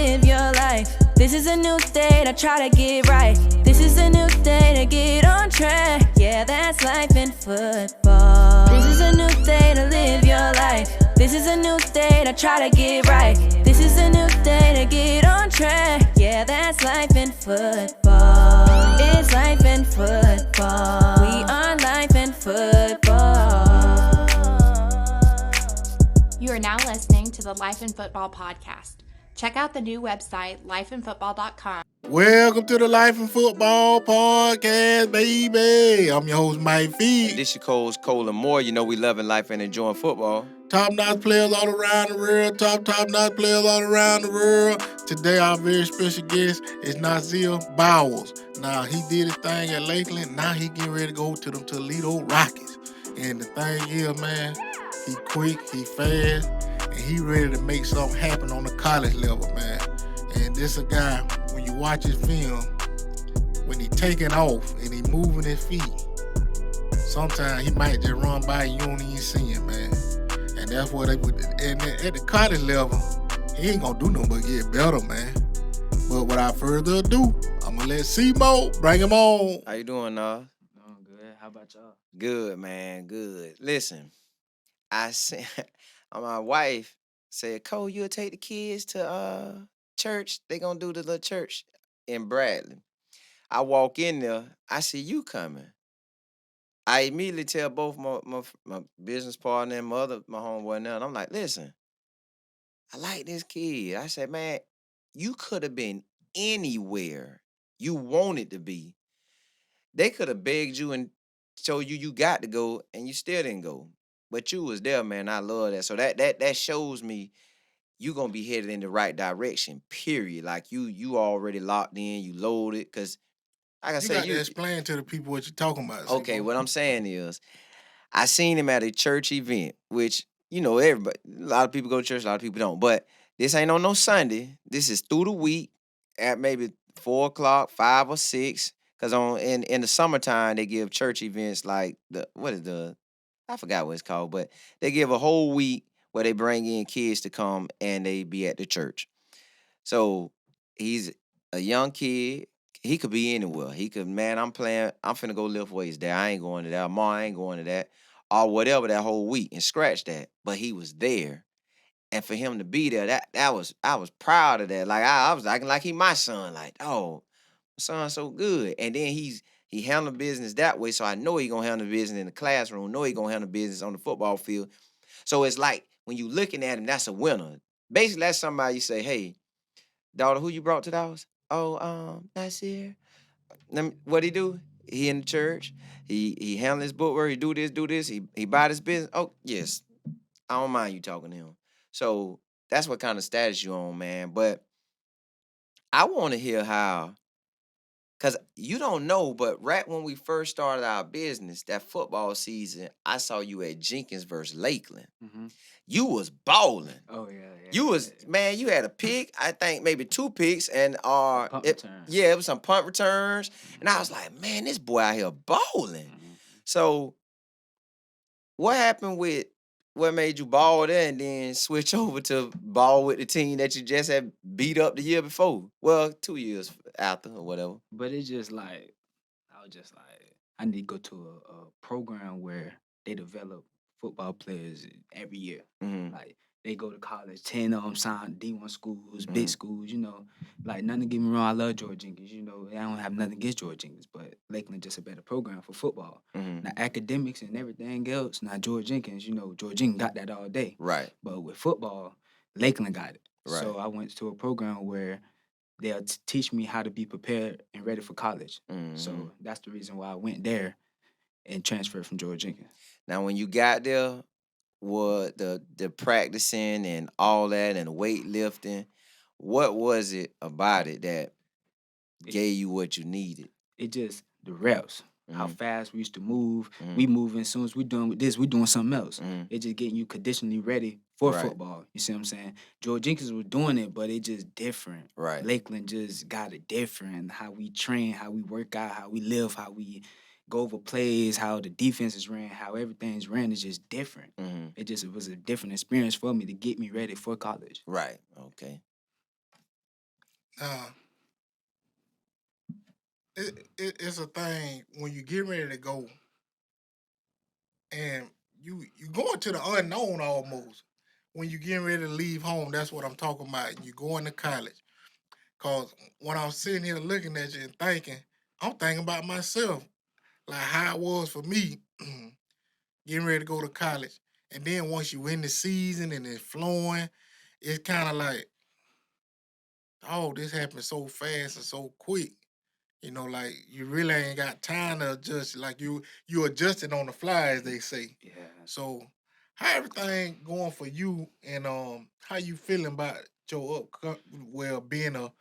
live your life. This is a new day to try to get right. This is a new day to get on track. Yeah, that's life in football. This is a new day to live your life. This is a new day to try to get right. This is a new day to get on track. Yeah, that's life in football. It's life in football. We are life in football. You are now listening to the Life in Football podcast. Check out the new website, lifeinfootball.com. Welcome to the Life in Football podcast, baby. I'm your host, Mike Fee. This your coach, Cole and Moore. You know we loving life and enjoying football. Top-notch players all around the world. Top-notch players all around the world. Today, our very special guest is Nasir Bowers. Now, he did his thing at Lakeland. Now, he getting ready to go to the Toledo Rockets. And the thing is, man, he quick, he fast, and he ready to make something happen on the college level, man. And this a guy, when you watch his film, when he taking off and he moving his feet, sometimes he might just run by and you don't even see him, man. And that's what they would. And at the college level, he ain't gonna do nothing but get better, man. But without further ado, I'm gonna let C-Mo bring him on. How you doing, Nas? Doing good. How about y'all? Good, man. Good. Listen, I said, my wife said, Cole, you'll take the kids to church. They gonna do the little church in Bradley. I walk in there. I see you coming. I immediately tell both my business partner and my homeboy now, and I'm like, listen, I like this kid. I said, man, you could have been anywhere you wanted to be. They could have begged you and told you got to go, and you still didn't go. But you was there, man. I love that. So that shows me you gonna be headed in the right direction, period. Like you already locked in, you loaded, because like I You said, got to explain to the people what you're talking about. Okay, what I'm saying is, I seen him at a church event, which, you know, everybody, a lot of people go to church, a lot of people don't. But this ain't on no Sunday. This is through the week at maybe 4 o'clock, 5 or 6. Because in the summertime, they give church events like I forgot what it's called, but they give a whole week where they bring in kids to come and they be at the church. So he's a young kid. He could be anywhere. He could, man, I'm finna go lift weights there. I ain't going to that. Ma, I ain't going to that. Or whatever that whole week and scratch that. But he was there. And for him to be there, I was proud of that. Like I was acting like he my son. Like, oh, my son's so good. And then he handled business that way. So I know he gonna handle business in the classroom. Know he gonna handle business on the football field. So it's like when you looking at him, that's a winner. Basically, that's somebody you say, hey, daughter, who you brought to the house? Oh, Nasir. What he do? He in the church. He handle his bookwork. He do this. He buy this business. Oh, yes. I don't mind you talking to him. So that's what kind of status you on, man. But I want to hear how, because you don't know, but right when we first started our business, that football season, I saw you at Jenkins versus Lakeland. Mm-hmm. You was balling. Oh, yeah. You was, man, you had a pick, I think maybe 2 picks, and returns. Yeah, it was some punt returns. And I was like, man, this boy out here balling. Mm-hmm. So what happened with what made you ball there and then switch over to ball with the team that you just had beat up the year before? Well, 2 years after or whatever. But it's just like, I need to go to a program where they develop football players every year. Mm-hmm. Like, they go to college, 10 of them sign D1 schools, Mhm. big schools, you know. Like, nothing to get me wrong, I love George Jenkins, you know. I don't have nothing against George Jenkins, but Lakeland just a better program for football. Mm-hmm. Now, academics and everything else, now George Jenkins, you know, George Jenkins got that all day. Right. But with football, Lakeland got it. Right. So I went to a program where they'll teach me how to be prepared and ready for college. Mm-hmm. So that's the reason why I went there and transferred from George Jenkins. Now, when you got there, what the practicing and all that and the weightlifting, what was it about it that gave you what you needed? It just the reps, how Mhm. fast we used to move. Mhm. We moving as soon as we doing this, we doing something else. Mhm. It just getting you conditionally ready for Right. football. You see what I'm saying? George Jenkins was doing it, but it just different. Right. Lakeland just got it different. How we train, how we work out, how we live, how we go over plays, how the defenses ran, how everything's ran is just different. Mhm. It was a different experience for me to get me ready for college. Right. Okay. Now, it's a thing when you get ready to go and you going to the unknown almost. When you getting ready to leave home, that's what I'm talking about. You going to college. Cause when I'm sitting here looking at you and thinking, I'm thinking about myself, like how it was for me getting ready to go to college. And then once you in the season and it's flowing, it's kind of like, oh, this happened so fast and so quick. Like you really ain't got time to adjust. Like you adjusted on the fly, as they say. Yeah. So how everything going for you, and how you feeling about your well being a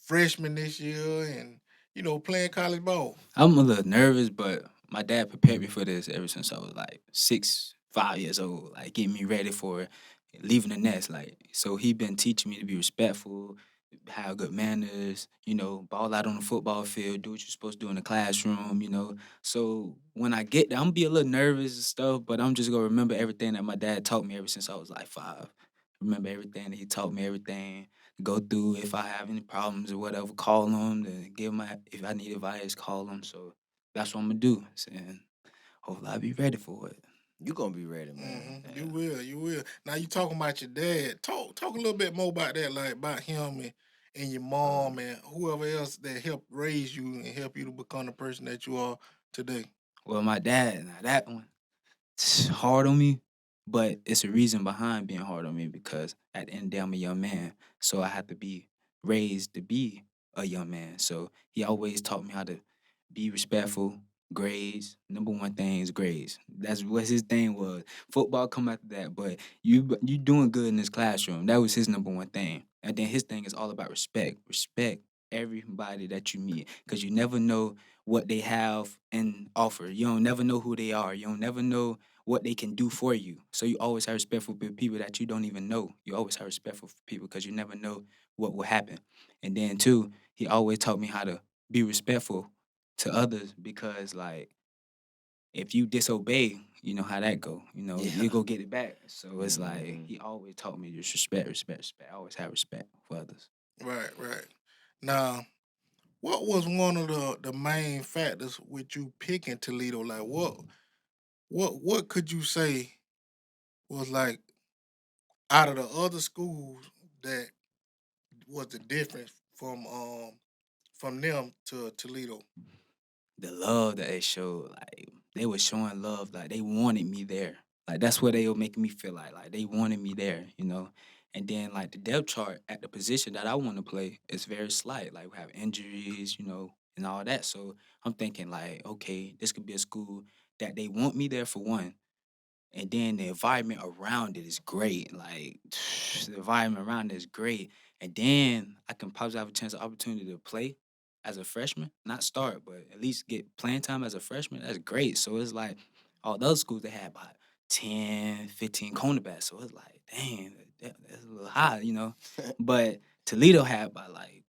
freshman this year, and playing college ball. I'm a little nervous, but my dad prepared me for this ever since I was like 5 years old, like getting me ready for leaving the nest. Like, so he been teaching me to be respectful, have good manners, ball out on the football field, do what you're supposed to do in the classroom. So when I get there, I'm gonna be a little nervous and stuff, but I'm just gonna remember everything that my dad taught me ever since I was like 5. Remember everything that he taught me, everything go through. If I have any problems or whatever, call him to give my if I need advice, call him. So that's what I'm gonna do. And hopefully I'll be ready for it. You gonna be ready, man. You will, you will. Now you talking about your dad. Talk a little bit more about that, like about him and your mom and whoever else that helped raise you and help you to become the person that you are today. Well, my dad, now that one, it's hard on me, but it's a reason behind being hard on me because at the end of the day, I'm a young man. So I have to be raised to be a young man. So he always taught me how to be respectful, grades. Number one thing is grades. That's what his thing was. Football come after that, but you doing good in this classroom. That was his number one thing. And then his thing is all about respect. Respect everybody that you meet because you never know what they have and offer. You don't never know who they are. You don't never know what they can do for you. So you always have respect for people that you don't even know. You always have respect for people because you never know what will happen. And then too, he always taught me how to be respectful to others because like if you disobey, you know how that go. You Yeah. go get it back. So it's like Mhm. he always taught me just respect, respect, respect. I always have respect for others. Right, right. Now, what was one of the main factors with you picking Toledo? Like what could you say was like out of the other schools that was the difference from them to Toledo? The love that they showed, like they were showing love, like they wanted me there. Like that's what they were making me feel like they wanted me there. And then like the depth chart at the position that I want to play is very slight. Like we have injuries, and all that. So I'm thinking like, okay, this could be a school that they want me there for one, and then the environment around it is great. Like the environment around it is great. And then I can possibly have a chance, opportunity to play as a freshman, not start, but at least get playing time as a freshman. That's great. So it's like all the other schools they had about 10, 15 cornerbacks. So it's like, dang, that's a little high. But Toledo had about like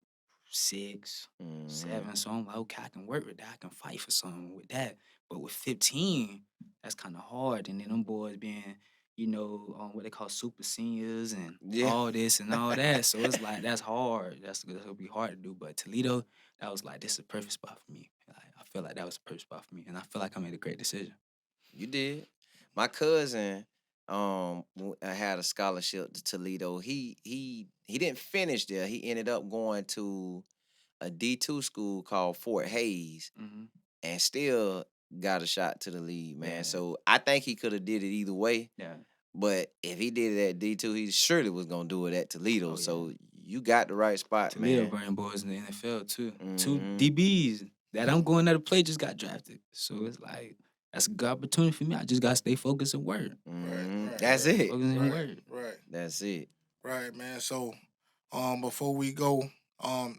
6, Mhm. 7. So I'm like, okay, I can work with that. I can fight for something with that. But with 15, that's kind of hard. And then them boys being, what they call super seniors and Yeah. all this and all that. So it's like that's hard. That's gonna be hard to do. But Toledo, that was like this is a perfect spot for me. I feel like that was a perfect spot for me, and I feel like I made a great decision. You did. My cousin, I had a scholarship to Toledo. He didn't finish there. He ended up going to a D2 school called Fort Hayes, Hmm. and still got a shot to the league, man. Yeah, So I think he could have did it either way. yeah. But if he did it at D2, he surely was gonna do it at Toledo. Oh yeah. So you got the right spot, Toledo man. bringing boys in the NFL too. Two Hmm. DBs that I'm going there to play just got drafted. So it's like that's a good opportunity for me. I just gotta stay focused and work. Right, right, That's right, it. Focus and right, work. right, That's it. right, man. So, before we go,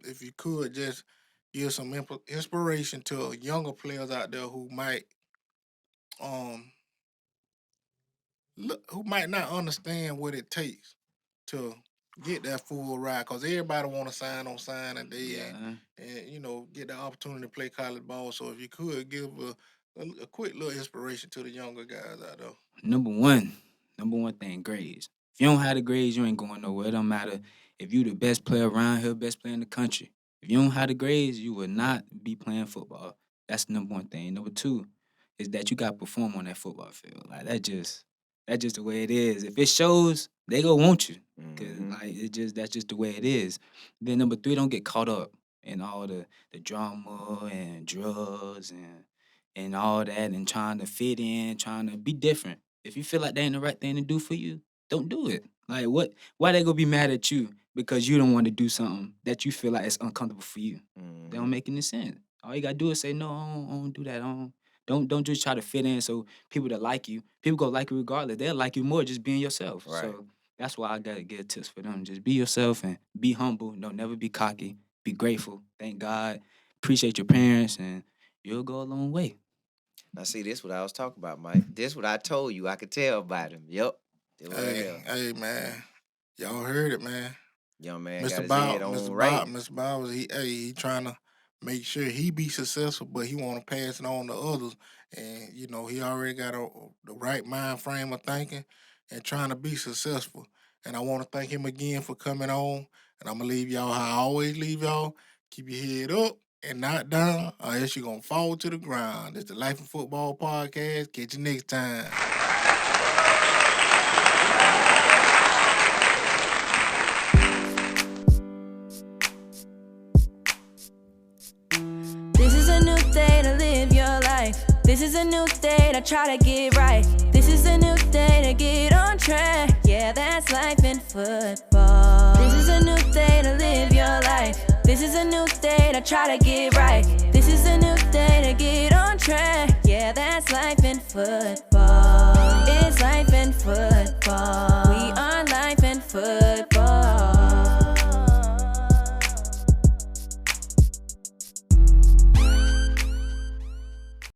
if you could just give some inspiration to younger players out there um, who might not understand what it takes to get that full ride, cause everybody want to sign on signing day Yeah. and get the opportunity to play college ball. So if you could give a quick little inspiration to the younger guys out there. Number one thing, grades. If you don't have the grades, you ain't going nowhere. It don't matter if you the best player around here, best player in the country. If you don't have the grades, you will not be playing football. That's the number one thing. Number two is that you got to perform on that football field. Like that's just the way it is. If it shows, they gonna want you. Cause like that's just the way it is. Then number three, don't get caught up in all the drama and drugs and all that and trying to fit in, trying to be different. If you feel like that ain't the right thing to do for you, don't do it. Like what? Why they gonna be mad at you because you don't want to do something that you feel like it's uncomfortable for you? They don't make any sense. All you gotta do is say no. I don't do that. Don't just try to fit in so people that like you, people gonna like you regardless. They'll like you more just being yourself. Right. So that's why I gotta get tips for them. Just be yourself and be humble. Don't never be cocky. Be grateful. Thank God. Appreciate your parents, and you'll go a long way. Now, see, this what I was talking about, Mike. This what I told you. I could tell about him. Yep. Hey, man. Y'all heard it, man. Young man Mr. got his head on right. Mr. Bowers, he trying to make sure he be successful, but he want to pass it on to others. And, you know, he already got the right mind frame of thinking and trying to be successful. And I want to thank him again for coming on. And I'm going to leave y'all how I always leave y'all. Keep your head up and not down, or else you're going to fall to the ground. It's the Life in Football podcast. Catch you next time. This is a new day to live your life. This is a new day to try to get right. This is a new day to get on track. Yeah, that's life in football. This is a new day to live your life. This is a new day to try to get right. This is a new day to get on track. Yeah, that's life in football.